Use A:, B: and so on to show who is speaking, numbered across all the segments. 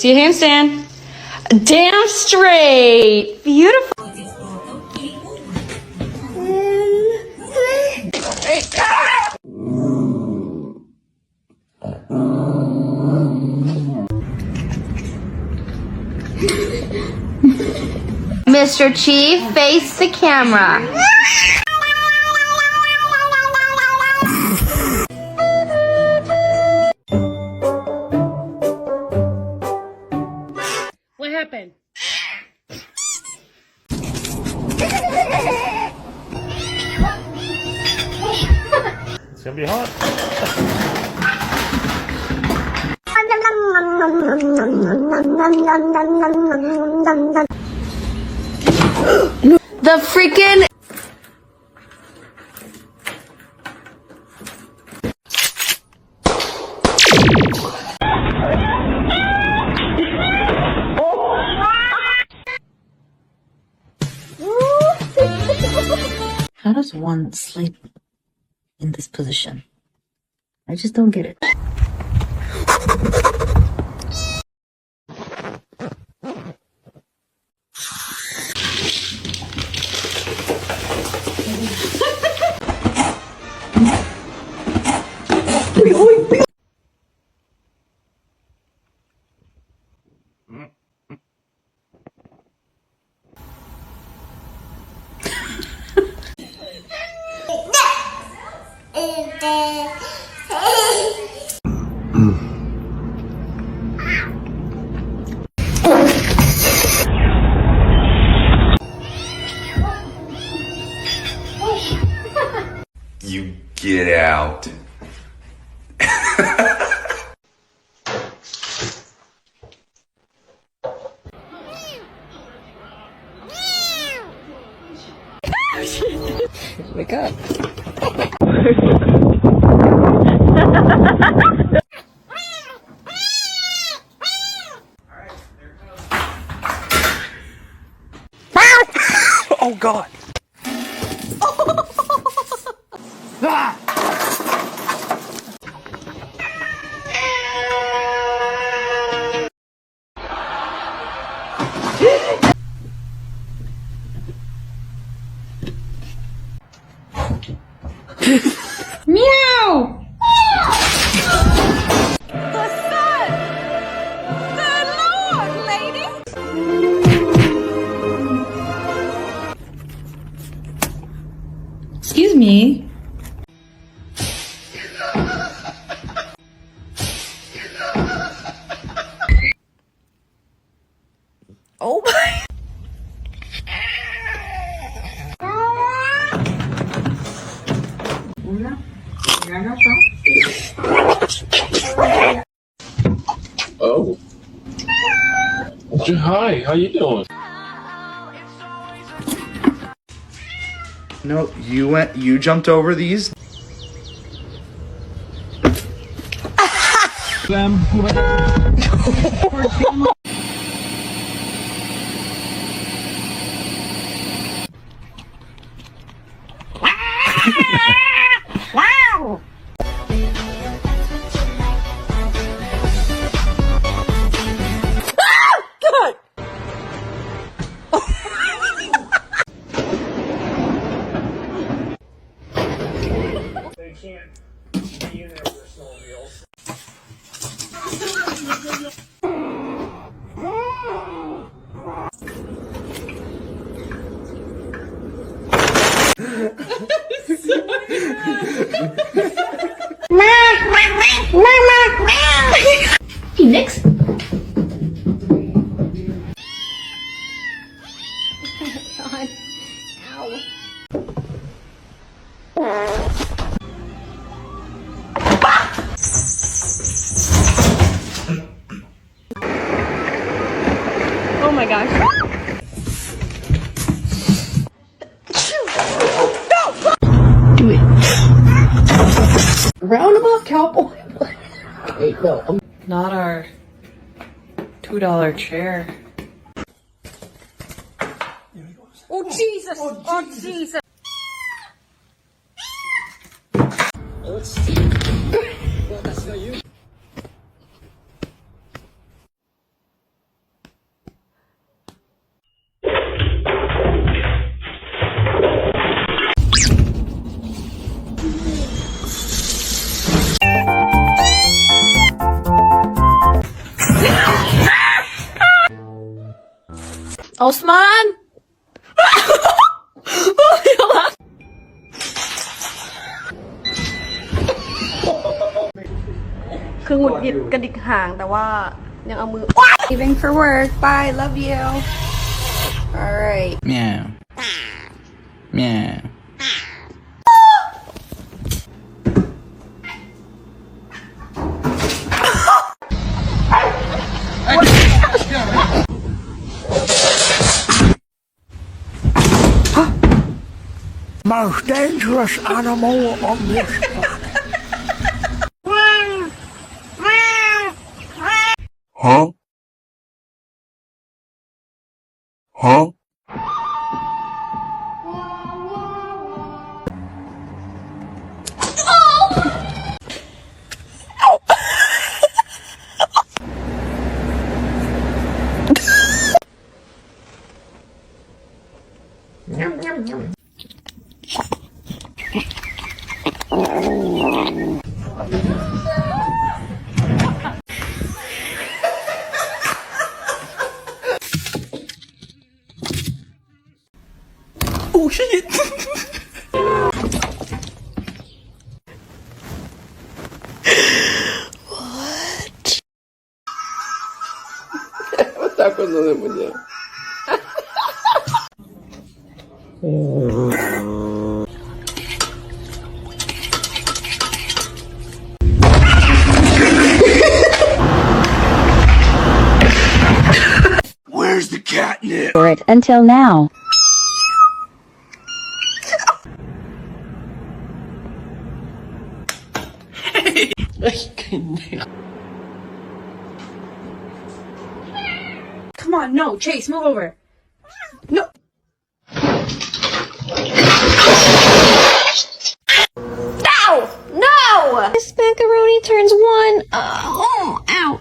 A: Let's see a handstand. Damn straight. Beautiful.
B: Mr. Chief, face the camera.
A: What happened?
C: It's gonna be hot.
B: The freaking...
D: How does one sleep in this position? I just don't get it.
E: You get out.
A: Wake up.
C: Oh God. Ah!
A: Meow! Excuse me. Oh my.
F: Oh. Hi, how you doing?
E: No, you jumped over these.
A: Wow!
C: They can't be in there with their snowmobiles.
A: Next. God. Ow. Oh my gosh. Do it. Roundabout cowboy. Wait, no. Not our $2 chair. Oh Jesus! Oh Jesus!
G: Osman?
H: คือหงุดหงิดกระดิกหางแต่ว่ายังเอามือ
B: Leaving for work. Bye. Love you. All right.
I: Meow. Meow.
C: Most dangerous animal on this
E: Huh? Huh?
C: Oh shit!
F: Está coisa de mulher.
E: Where's the catnip?
D: For it until now.
H: Come on, no, Chase, move over. No.
B: No! No!
A: This macaroni turns one. Oh, ow.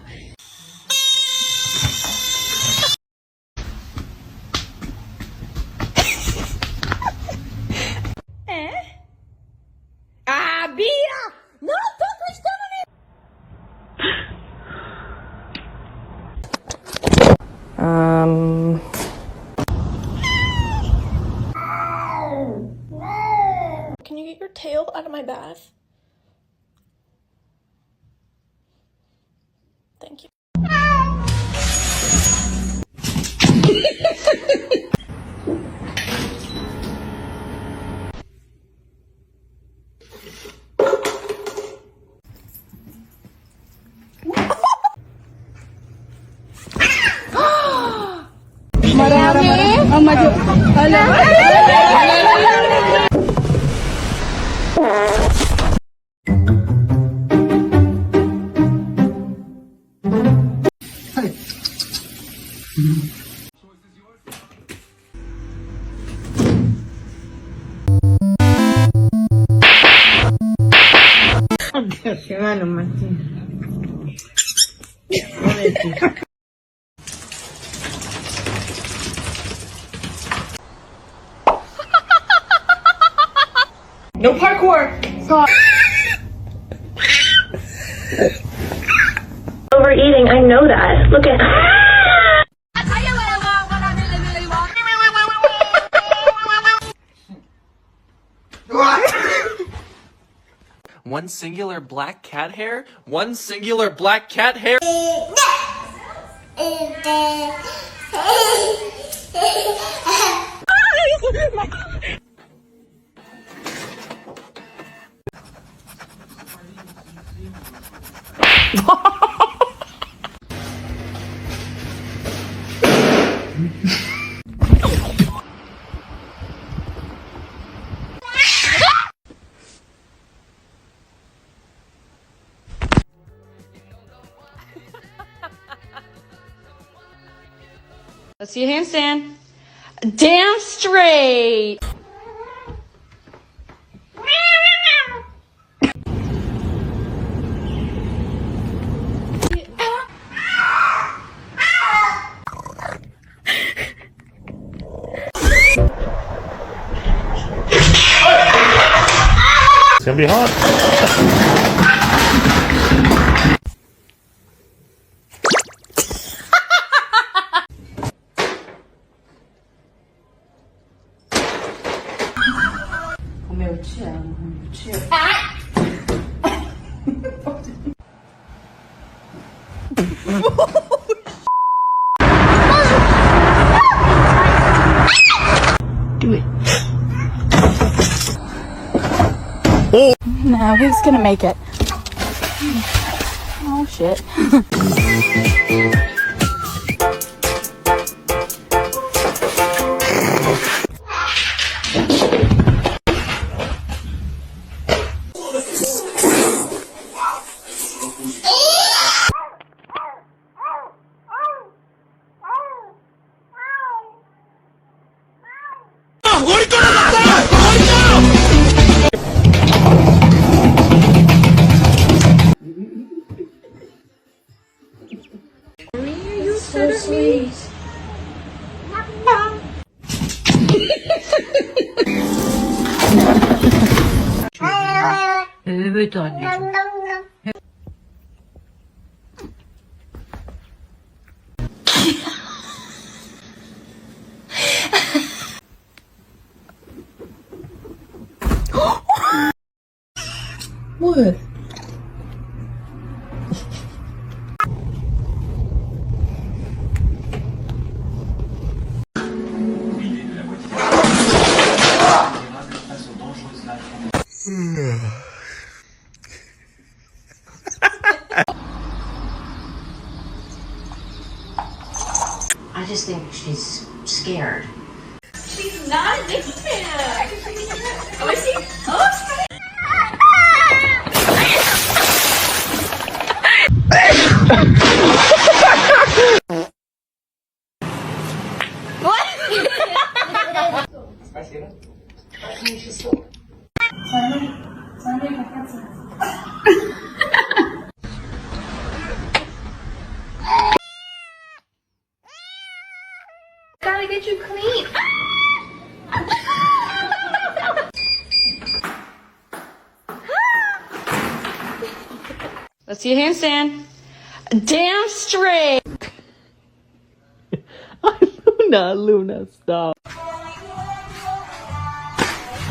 G: Can you get your tail out of my bath? Thank you.
H: No parkour.
A: Overeating, I know that. Look at.
J: One singular black cat hair? One singular black cat hair?
A: Let's see a handstand. Damn straight.
C: It's gonna be hot.
H: Now who's gonna make it? Oh shit.
G: So sweet.
D: Evet anneciğim. What? I just think she's scared.
G: She's not a Mickey fan. Oh, is she? Oh, gotta get you clean.
A: Let's see a handstand. Damn straight.
H: Luna, stop.